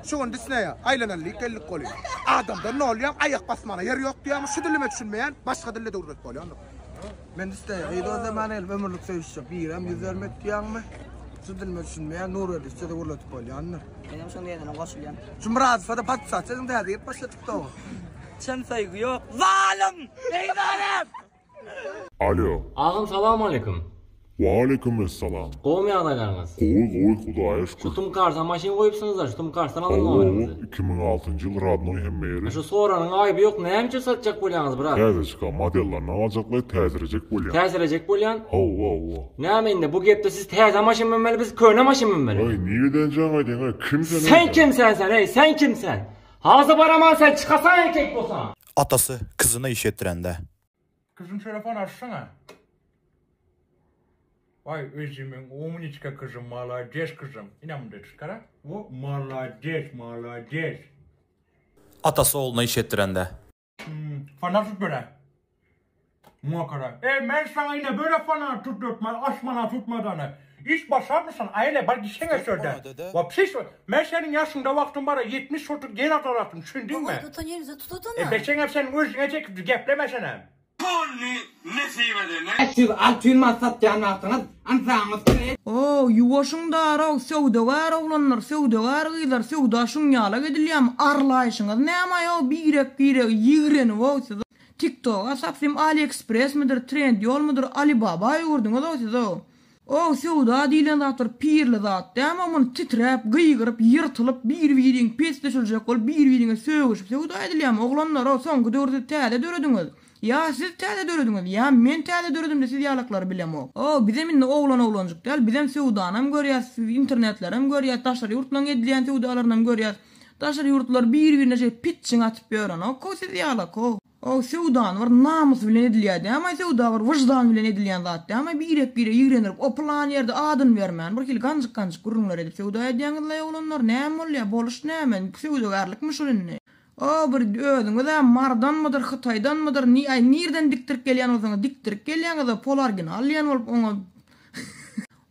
Şu gün disneye aylanallik kellik oluyor. Adamda ne oluyor? Ayak basmana yer yok diyor. Şu dilime düşünmeyen başka dille de uğraşıp oluyor. Ben disneye ayda o zaman el ömürlük sevişecek. Bir hem yüz vermek diyor mu? Şu dilime düşünmeyen nur ödü. Şu da uğraşıp oluyor. Benim son yerden koşuyorum. Şu Murat fada patsa. Senin de hadi başladık da o. Sen saygı yok. Zalim! Ey zalim! Alo. Ağam salamu aleyküm. Ve aleykümselam. Qoğum yağdaylarınız. Koy Xudaya şükür. Şu tumkarsa maşin koyupsunuz da şu tumkarsan alın Oo, oğlumuzu. 2006 yıl Radnoy hemmeyeri. Şu soranın ayıbı yok neyimçe satacak bolyanız bırak. Təzə çıxan modellarını alacaqlar, təzirəcək bolyan. Təsirecek bolyan. Allah. Neymeyin bu gepte siz teyze maşin minmeli biz köyne maşin minmeli. Ay niye can aydın ay kimsen? Sen kimsen sen ey sen kimsen? Hazı baraman sen çıkasan erkek bolsan. Atası kızını iş ettirende. Kızın telefon açsana. Vay özümün umniçka kızım, malades kızım. İnanmıdır çıkara. O malades. Atası oğluna iş ettirende. Fana tut böyle. Muhakkara. Ben sana yine böyle fana tutma, asmana tutmadan. İş basar mısın? Aile bak işine söyle. Vapsiz. Ben senin yaşında vaktin bana 70 sotuk geri atarattım. Düşündün mü? Tutan yerinize tutun Ben hep senin özüne çekip geplemesene. Oo, yuvaşın da sevda var oğlanlar, sevda var gıylar, sevda şun yala gidiliyam, arlayışınız ne ama ya birek yigren o siz. TikTok'a sapsim AliExpress midir, Trendyol mudur, Alibaba'yı gördünüz o siz o. O sevda dilen zatır pirli zat, ama onu titrep, gıygırıp, yırtılıp, bir videon pesleşilecek ol, bir videon'a söğüşüp, sevda ediliyam, oğlanlar o son dördü tәde dördünüz. Ya siz tәde dördünüz, ya men tәde dördüm de siz yalakları bilem o. O bizim inne oğlancık değil, bizim sevdanam görüyaz, internetlerim görüyaz, taşlar yurtlan edilen sevdalarından görüyaz. Taşlar yurtlar birbirine şey pitçin atıp bören o, ko siz yalak o. O sevdan var, namus bilen ediliyadi, ama sevda var, vıcdan bilen edilen zaten, ama birek yigrenirip, o plan yerde adın vermeyen, bir kil gancık kurunlar edip, sevda ediyenler oğlanlar, neyem ol ya, boluş neyem, sevda garlıkmış olinne. O bir ödün o da Mardan mıdır, Xitaydan mıdır, nereden diktirip geliyen olsanız, diktirip geliyen da polargin alyan olup ona...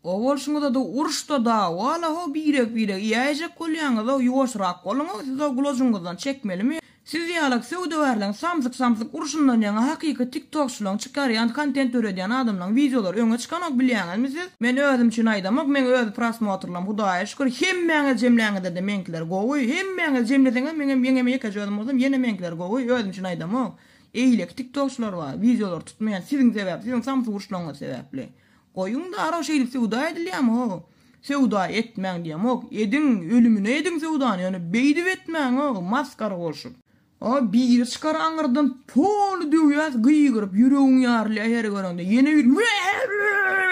O bolşuňda da uruşda da, wala ho birek, ýaýjak bolýaňyz o ýuwaşrak bolun o siz o glojuňyzdan çekmelimi? Siz ýalak sewde berlen samsyk uruşundan ýa hakyky TikTokçylaryň çykarýan kontent öredýän adamlaryň videolar öňe çykanok bilýäňizmi siz? Men özüm üçin aýdamak, men öz prosmotrlarym Hudaýa şükür hemmeňe jemleňizde de meňkiler gowy, hemmeňe jemleseňiz meňem ýeke jödüm bolsam ýene meňkiler gowy, özüm üçin aýdamak. Eýlek TikTokçylar bar, videolar tutmaýan siziň sebäp, siziň samsyk uruşlaryňyz sebäpli. Koyun da ara şeydi sevda ediliyam o. Sevda etmeň diýem o. Edin ölümüne edin sevdan ýani beýdip etmeň o maskara bolşup. O bir çıkar aňyrdan pol diýýär gıýgyryp ýüregiň ýarly her görende ýene bir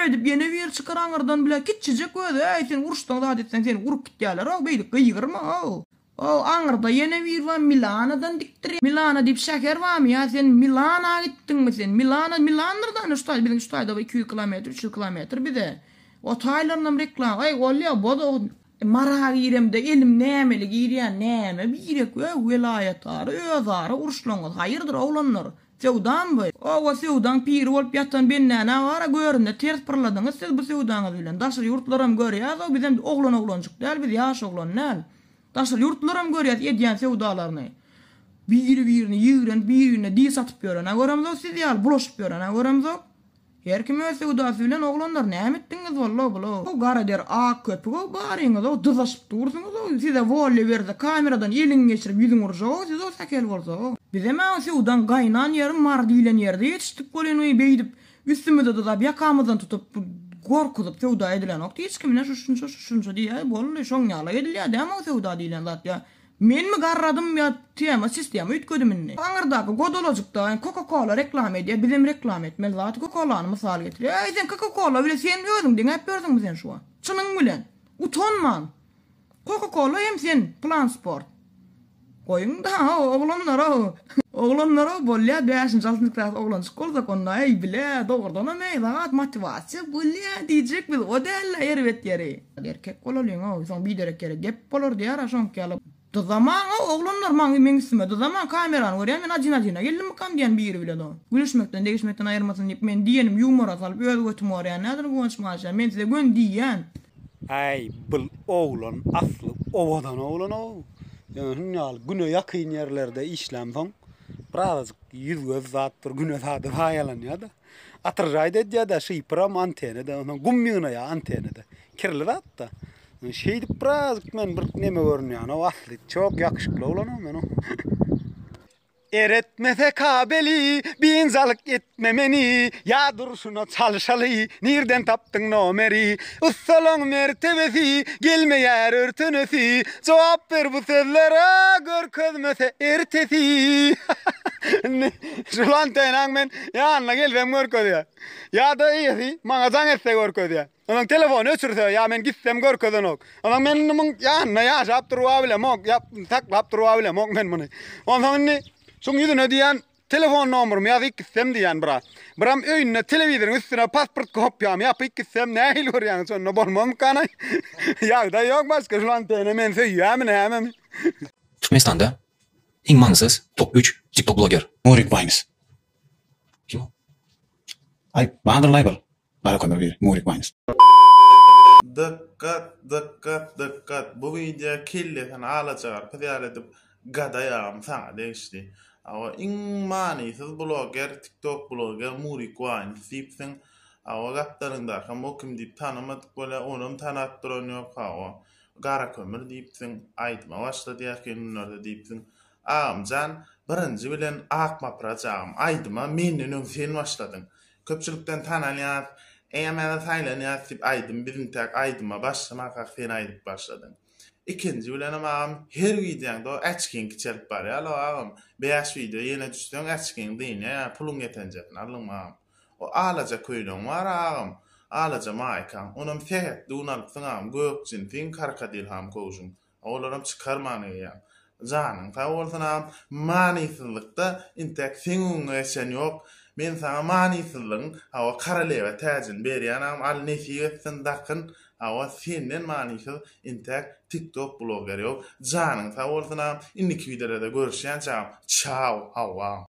edip ýene bir çıkar aňyrdan bile kitçijek öde ey sen uruşdan da etsen seni urup gitýärler o beýdip gıýgyrma o. O aňyrda ýene bir var Milanadan diktir. Milana diýip şäher barmy ýa sen Milana gitdiňmi sen? Milanlardan üstad bilen üstadda 200 kilometr, 300 kilometr bir de. O taýlarynam reklam. Ay golýa bodo mara giremde elim nämeli girýän näme birek welayat ara özara uruşlaňyz. Haýyrdyr oglanlar. Sevdan bu. O sevdan pir bolup ýatan bennäne ara göründe ters pırladyňyz siz bu sevdaňyz bilen. Daşy ýurtlaram görýär o bizem oglanjyk däl biz ýaş oglan näl. Taşlar yurtlaram görýär edýän sevdalaryny. Birini ýigren birine diýip satyp ýören. Göremzok siz ýal bulaşyp ýören. Göremzok. Her kim öz sevdasy bilen oglanlar näme etdiňiz walla bula. O gara der a köpüg o baryňyz o dyzaşyp durdyňyz o size wolle berdi kameradan ýeliň geçirip ýüzüň urjak siz o sakel bolsa o. Bizem o sevdan gaýnan ýerim mar diýilen ýerde ýetişdik bolýany beýdip üstümizde de ýakamyzdan tutup gorkuzyp sevda edilen ok hiç kimine şunça diýär bolly şoň ýala edilýär däme o sevda diýilen zat ýa men mi garradym ýa tema sistema ütködümini aňyrdaky godolajykda Coca-Cola reklam edýär bizim reklam etmeli zat Coca-Cola'ny mysal getirýär ey sen Coca-Cola bile sen özüň diňep berdiňmi sen şu an çynyň bilen utanman Coca-Cola hem sen Plan Sport koyun da oğlanlara bolýa 5-nji 6-njy klas oğlan şkolda konda ey bile dogrudan meýdat motivasiýa bolýa diýjek biz o däl erbet ýeri erkek bolalýaň o soň bir derek gerek gep bolar diýär şonky alyp da zaman oğlanlar meňsime da zaman kamerany görýän men ajina geldim kam diýen biri bile do gülüşmekden degişmekden aýyrmasyn diýip men diýenim ýumora salyp öz götüm görýän näder bu açmaşa men size gön diýen ay bu oğlan asly ovadan oğlan o. Yani güne yakın yerlerde işlem son. Birazcık yüz göz zattır güne sadı hayalanıyor da. Atırjaydı ya da şey pram antenede, onun gummiyona ya antenede. Kirli hatta. Şeydi birazcık men bir neme görünüyor. O aslı çok yakışıklı olan o men o. Eretmese kabeli, binzalık etmemeni, ya duruşuna çalışalı, nereden taptın nomeri, ussalon mertebesi, gelmeyer örtünesi, cevap ver bu sözlere, görkezmese ertesi. Şulan tenan men, ya anla gelmem görköz ya. Ya da iyisi, mağazan etse görköz ya. Onun telefonu öçürse, ya men gitsem görközün ok. Onun men, ya anla ya, şap duruva bile mok, ya taklap duruva bile mok men bunu. Onun ne? Son yüzüne diyen telefon numaramı yazıp gitsem diyen bira. Biram öyünne televizyonun üstüne pasport kopyamı yapıp gitsem ne olur yani sonra bolmam kanay. Ya da yok başka şu an men söylüyor hemen. Türkmenistan'da en manısız top 3 TikTok blogger Murik Vines. Kim o? Ay, Bahadır Label. Bana koyma bir Murik Vines. Dikkat. Bu video kirleten alacağır. Pidal edip gadayam sana değişti. Ama in manisiz blogger, TikTok blogger Murik Vines dipsin. Ama gatlarında kamu kim dip tanımadık böyle onun tanıttırın yok hava. Gara kömür dipsin. Aytma başla diğer günlerde dipsin. Ağamcan birinci bilen akma pracağım. Aydıma menünün sen başladın. Köpçülükten tanalıyat. Eğmede saylanıyat dip aydım. Bizim tek aydıma başlamak sen aydıp başladın. İkinci bilenim ağam her videoda açking çelip var ya ağam. 5 video yine düştün açking değil ya pulun yeteneceksin alın ağam. O ağlaca köylün var ağam. Ağlaca maikan. Onun sehet dunalıpsın ağam. Gökçin fin karkadil ham kovuşun. Oğlarım çıkarmanı ya. Canın ta olsun ağam. Manisizlikte intek senin eşen yok. Men sana manisizliğin hava karaleva tacin beriyan ağam. Al nesiyesin dakın. Hava senden manisiz intek TikTok blogger yok. Canın ta olsun ağam. İnniki videoda görüşen çağım. Ciao hava.